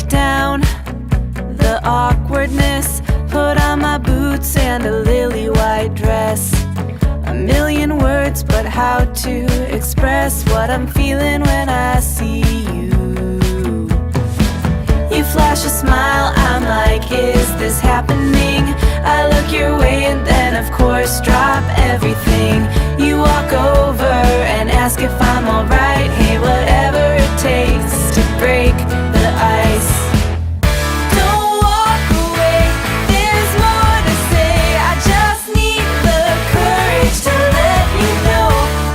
down the awkwardness, put on my boots and a lily white dress. A million words, but how to express what I'm feeling when I see you. You flash a smile, I'm like, is this happening? I look your way and then of course drop everything. You walk over and ask if I'm alright. Hey, whatever it takes to break the ice. Don't walk away, there's more to say. I just need the courage to let you know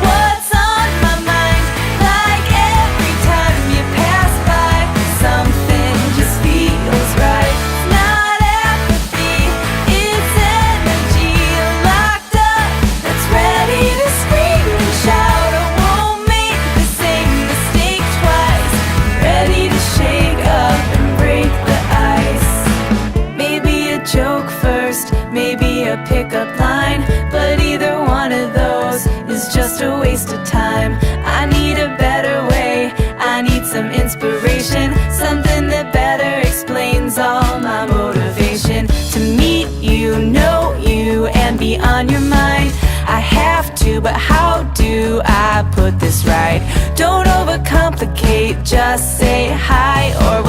what's on my mind. Like every time you pass by, something just feels right. Not apathy, it's energy locked up that's ready to scream and shout. I won't make the same mistake twice. Ready to shake up and break the ice. Maybe a joke first, maybe a pickup line, but either one of those is just a waste of time. I need a better way, I need some inspiration, something that better explains all my motivation. To meet you, know you, and be on your mind, I have to, but how do I put this right? Don't overcomplicate, just say hi or